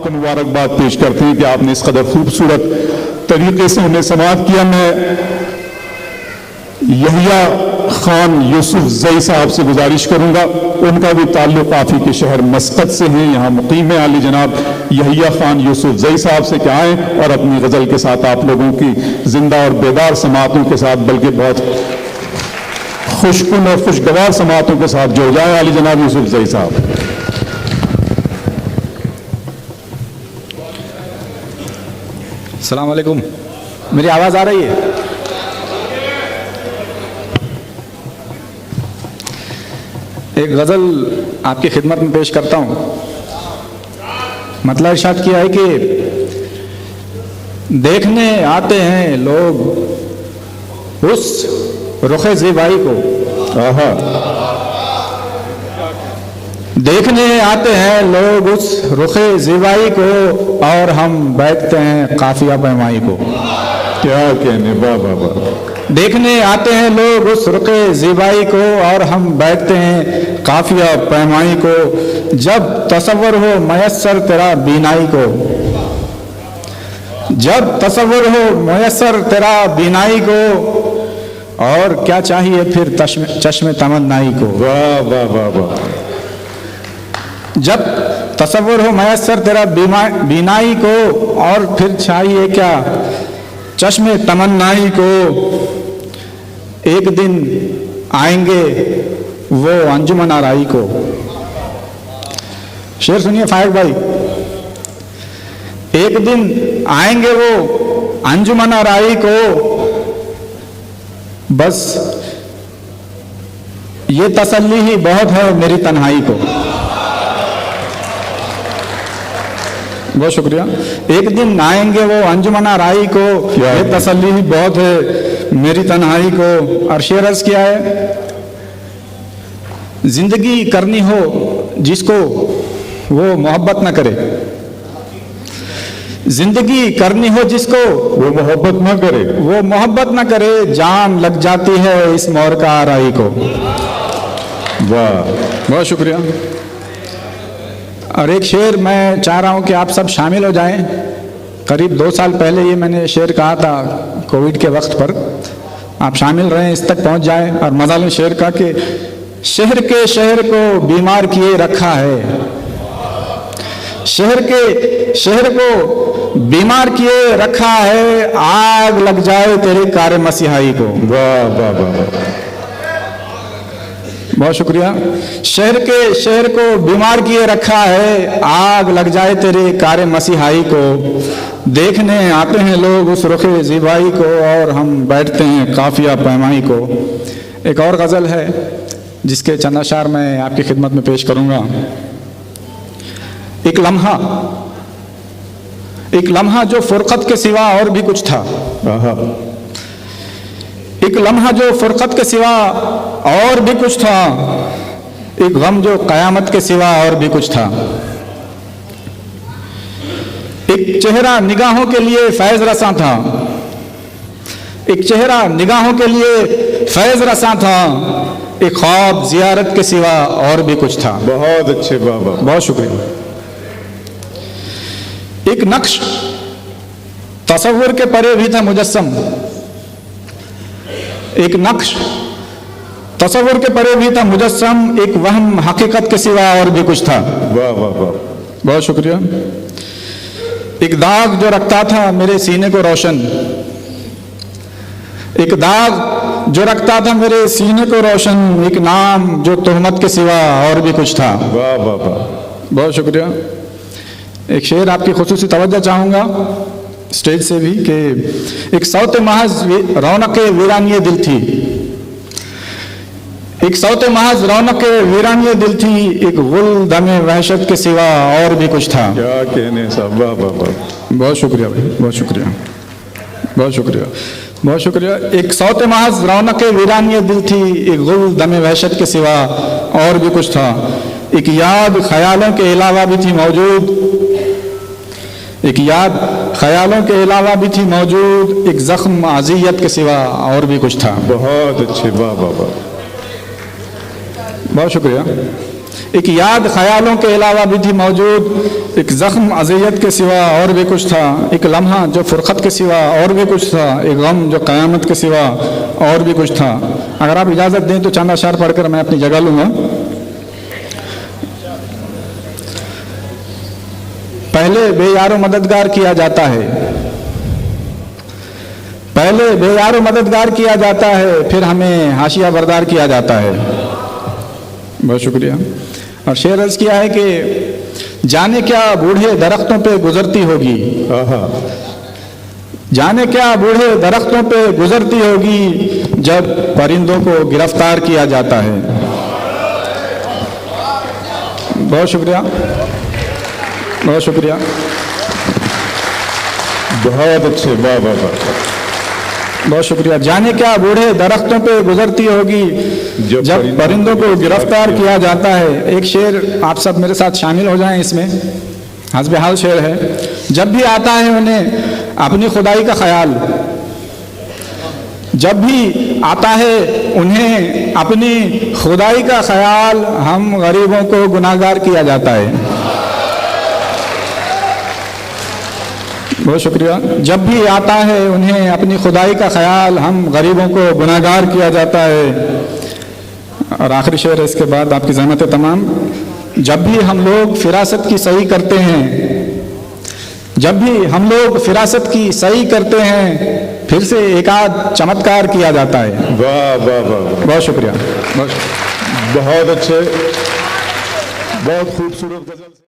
आपको मुबारकबाद पेश करते हैं कि आपने इस कदर खूबसूरत तरीके से उन्हें समाप्त किया। मैं यहिया खान यूसुफ जई साहब से गुजारिश करूंगा, उनका भी ताल्लुक काफी के शहर मस्कत से है, यहाँ मुकीम है। आली जनाब यहिया खान यूसुफ जई साहब से क्या आए और अपनी गजल के साथ आप लोगों की जिंदा और बेदार समातों के साथ, बल्कि बहुत खुशकुन और खुशगवार समातों के साथ जुड़ जाए। आली जनाब यूसुफ जई साहब। अस्सलाम वालेकुम, मेरी आवाज़ आ रही है? एक गज़ल आपकी खिदमत में पेश करता हूँ। मतलब इरशाद किया है कि देखने आते हैं लोग उस रुखे ज़िबाई को, देखने आते हैं लोग उस रुखे ज़िबाई को, और हम बैठते हैं काफिया पैमाई को। क्या कहने, वाह वाह वाह। देखने आते हैं लोग उस रुखे ज़िबाई को, और हम बैठते हैं काफिया पैमाई को। जब तसव्वुर हो मयस्सर तेरा बीनाई को, जब तसव्वुर हो मयस्सर तेरा बीनाई को, और क्या चाहिए फिर चश्मे तमन्नाई को। वाह वाह वाह वाह। जब तसव्वुर हो मयस्सर तेरा बीनाई को, और फिर चाहिए क्या चश्मे तमन्नाई को। एक दिन आएंगे वो अंजुमन आराई को। शेर सुनिए फायक भाई। एक दिन आएंगे वो अंजुमन आराई को, बस ये तसल्ली ही बहुत है मेरी तन्हाई को। बहुत शुक्रिया। एक दिन आएंगे वो अंजुमन आराई को, ये तसल्ली ही बहुत है मेरी तन्हाई को। और शेर अर्ज़ किया है, जिंदगी करनी हो जिसको वो मोहब्बत न करे, जिंदगी करनी हो जिसको वो मोहब्बत न करे, वो मोहब्बत न करे, जान लग जाती है इस मोर का आराई को। वाह, बहुत शुक्रिया। और एक शेर मैं चाह रहा हूं कि आप सब शामिल हो जाएं। करीब 2 साल पहले ये मैंने शेर कहा था कोविड के वक्त पर, आप शामिल रहें, इस तक पहुंच जाएं। और मज़ा लें शेर का कि शहर के शहर को बीमार किए रखा है, शहर के शहर को बीमार किए रखा है, आग लग जाए तेरे कार मसीहाई को। वाह वाह वाह। बहुत शुक्रिया। शहर के शहर को बीमार किए रखा है, आग लग जाए तेरे कार मसीहाई को। देखने आते हैं लोग उस रुखे ज़िबाई को, और हम बैठते हैं काफिया पैमाई को। एक और गज़ल है जिसके चंद अशार मैं आपकी खिदमत में पेश करूंगा। एक लम्हा जो फुरकत के सिवा और भी कुछ था, एक लम्हा जो फुरकत के सिवा और भी कुछ था, एक गम जो कयामत के सिवा और भी कुछ था। एक चेहरा निगाहों के लिए फैज रसा था, एक चेहरा निगाहों के लिए फैज रसा था, एक ख्वाब जियारत के सिवा और भी कुछ था। बहुत अच्छे बाबा, बहुत शुक्रिया। एक नक्श तसव्वुर के परे भी था मुजस्सम, एक नक्श तसव्वुर के परे भी था मुजस्सम, एक वहम हकीकत के सिवा और भी कुछ था। वाह वाह वाह। बहुत शुक्रिया। एक दाग जो रखता था मेरे सीने को रोशन, एक दाग जो रखता था मेरे सीने को रोशन, एक नाम जो तोहमत के सिवा और भी कुछ था। वाह वाह वाह। बहुत शुक्रिया। एक शेर आपकी खुसूसी तवज्जो चाहूंगा स्टेज से भी कि एक सौते महज रौनक वीरानिये दिल थी, एक सौते महज रौनक वीरानिये दिल थी, एक गुल दमे वहशत के सिवा और भी कुछ था। क्या कहने साहब, वाह वाह वाह। बहुत शुक्रिया भाई, बहुत शुक्रिया, बहुत शुक्रिया, बहुत शुक्रिया। एक सौते महज रौनक वीरानिये दिल थी, एक गुल दमे वहशत के सिवा और भी कुछ था। एक याद ख्यालों के अलावा भी थी मौजूद, एक याद ख्यालों के अलावा भी थी मौजूद, एक जख्म अज़ियत के सिवा और भी कुछ था। बहुत अच्छे, वाह वाह वाह। बहुत शुक्रिया। एक याद ख्यालों के अलावा भी थी मौजूद, एक ज़ख्म अज़ियत के सिवा और भी कुछ था, एक लम्हा जो फ़ुरक़त के सिवा और भी कुछ था, एक गम जो क़यामत के सिवा और भी कुछ था। अगर आप इजाज़त दें तो चंद अशार पढ़कर मैं अपनी जगह लूँगा। पहले बेयारो मददगार किया जाता है, पहले बेयारो मददगार किया जाता है, फिर हमें हाशिया बरदार किया जाता है। बहुत शुक्रिया। और शेर अर्ज़ किया है कि जाने क्या बूढ़े दरख्तों पे गुजरती होगी, जाने क्या बूढ़े दरख्तों पे गुजरती होगी जब परिंदों को गिरफ्तार किया जाता है। बहुत शुक्रिया, बहुत शुक्रिया। बहुत अच्छे, वाह वाह वाह, बहुत शुक्रिया। जाने क्या बूढ़े दरख्तों पे गुजरती होगी जब परिंदों को गिरफ्तार किया जाता है। एक शेर आप सब मेरे साथ शामिल हो जाएं इसमें, हस्बे हाल शेर है। जब भी आता है उन्हें अपनी खुदाई का ख्याल, जब भी आता है उन्हें अपनी खुदाई का ख्याल, हम गरीबों को गुनाहगार किया जाता है। बहुत शुक्रिया। जब भी आता है उन्हें अपनी खुदाई का ख्याल, हम गरीबों को गुनाहगार किया जाता है। और आखिरी शेर है इसके बाद आपकी ज़हमत तमाम। जब भी हम लोग फिरासत की सही करते हैं, जब भी हम लोग फिरासत की सही करते हैं, फिर से एक आध चमत्कार किया जाता है। वाह वाह वाह, बहुत शुक्रिया, बहुत अच्छे, बहुत खूबसूरत गजल।